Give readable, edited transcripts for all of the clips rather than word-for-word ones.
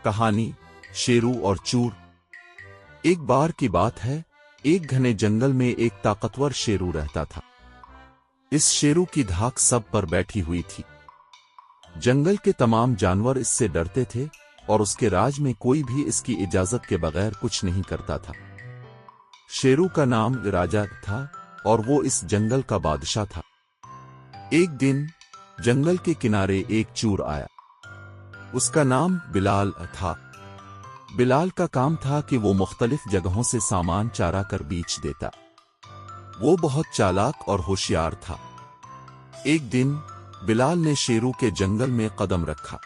कहानी शेरू और चूर। एक बार की बात है, एक घने जंगल में एक ताकतवर शेरू रहता था। इस शेरू की धाक सब पर बैठी हुई थी। जंगल के तमाम जानवर इससे डरते थे और उसके राज में कोई भी इसकी इजाजत के बगैर कुछ नहीं करता था। शेरू का नाम राजा था और वो इस जंगल का बादशाह था। एक दिन जंगल के किनारे एक चूर आया। उसका नाम बिलाल था। बिलाल का काम था कि वो मुख्तलिफ जगहों से सामान चारा कर बेच देता। वो बहुत चालाक और होशियार था। एक दिन बिलाल ने शेरू के जंगल में कदम रखा।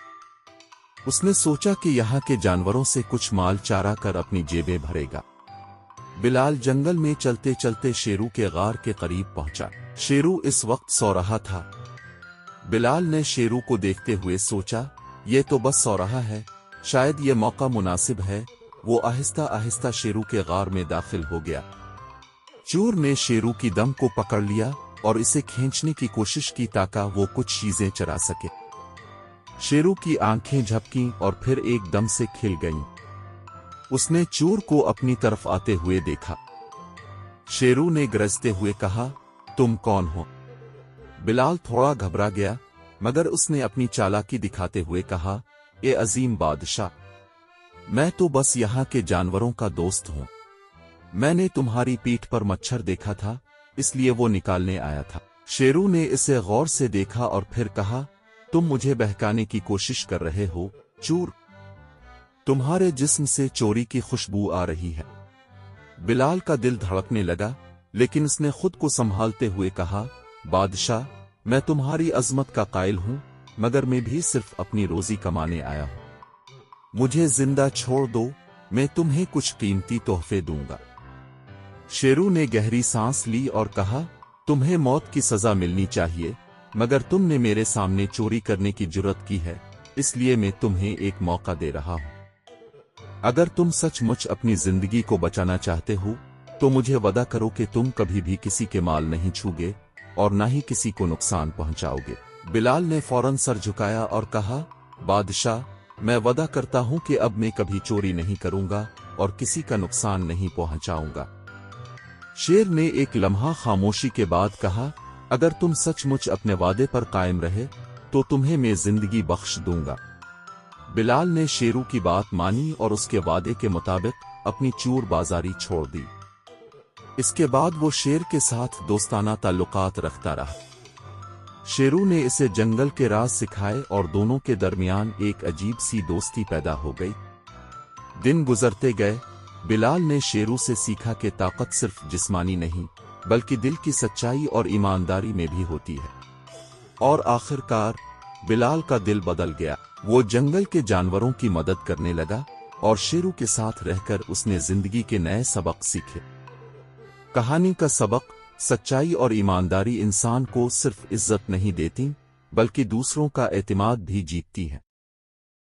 उसने सोचा कि यहाँ के जानवरों से कुछ माल चारा कर अपनी जेबें भरेगा। बिलाल जंगल में चलते चलते शेरू के गार के करीब पहुंचा। शेरू इस वक्त सो रहा था। बिलाल ने शेरू को देखते हुए सोचा, ये तो बस सो रहा है, शायद ये मौका मुनासिब है। वो आहिस्ता आहिस्ता शेरू के गार में दाखिल हो गया। चूर ने शेरू की दम को पकड़ लिया और इसे खींचने की कोशिश की ताकि वो कुछ चीजें चरा सके। शेरू की आंखें झपकीं और फिर एकदम से खिल गईं। उसने चूर को अपनी तरफ आते हुए देखा। शेरू ने गरजते हुए कहा, तुम कौन हो? बिलाल थोड़ा घबरा गया, मगर उसने अपनी चालाकी दिखाते हुए कहा, ए अजीम बादशाह, मैं तो बस यहाँ के जानवरों का दोस्त हूँ। मैंने तुम्हारी पीठ पर मच्छर देखा था, इसलिए वो निकालने आया था। शेरू ने इसे गौर से देखा और फिर कहा, तुम मुझे बहकाने की कोशिश कर रहे हो चूर। तुम्हारे जिस्म से चोरी की खुशबू आ रही है। बिलाल का दिल धड़कने लगा, लेकिन उसने खुद को संभालते हुए कहा, बादशाह, मैं तुम्हारी अजमत का कायल हूं, मगर मैं भी सिर्फ अपनी रोजी कमाने आया हूं। मुझे जिंदा छोड़ दो, मैं तुम्हें कुछ कीमती तोहफे दूंगा। शेरू ने गहरी सांस ली और कहा, तुम्हें मौत की सजा मिलनी चाहिए, मगर तुमने मेरे सामने चोरी करने की जुर्रत की है, इसलिए मैं तुम्हें एक मौका दे रहा हूं। अगर तुम सचमुच अपनी जिंदगी को बचाना चाहते हो तो मुझे वादा करो कि तुम कभी भी किसी के माल नहीं छूगे और ना ही किसी को नुकसान पहुंचाओगे। बिलाल ने फौरन सर झुकाया और कहा, बादशाह, मैं वादा करता हूं कि अब मैं कभी चोरी नहीं करूंगा और किसी का नुकसान नहीं पहुंचाऊंगा। शेर ने एक लम्हा खामोशी के बाद कहा, अगर तुम सचमुच अपने वादे पर कायम रहे तो तुम्हें मैं जिंदगी बख्श दूंगा। बिलाल ने शेरू की बात मानी और उसके वादे के मुताबिक अपनी चूर बाजारी छोड़ दी। इसके बाद वो शेर के साथ दोस्ताना ताल्लुकात रखता रहा। शेरू ने इसे जंगल के राज सिखाए और दोनों के दरमियान एक अजीब सी दोस्ती पैदा हो गई। दिन गुजरते गए। बिलाल ने शेरू से सीखा कि ताकत सिर्फ जिस्मानी नहीं, बल्कि दिल की सच्चाई और ईमानदारी में भी होती है। और आखिरकार बिलाल का दिल बदल गया। वो जंगल के जानवरों की मदद करने लगा और शेरू के साथ रहकर उसने जिंदगी के नए सबक सीखे। कहानी का सबक, सच्चाई और ईमानदारी इंसान को सिर्फ इज्जत नहीं देती, बल्कि दूसरों का एतमाद भी जीतती है।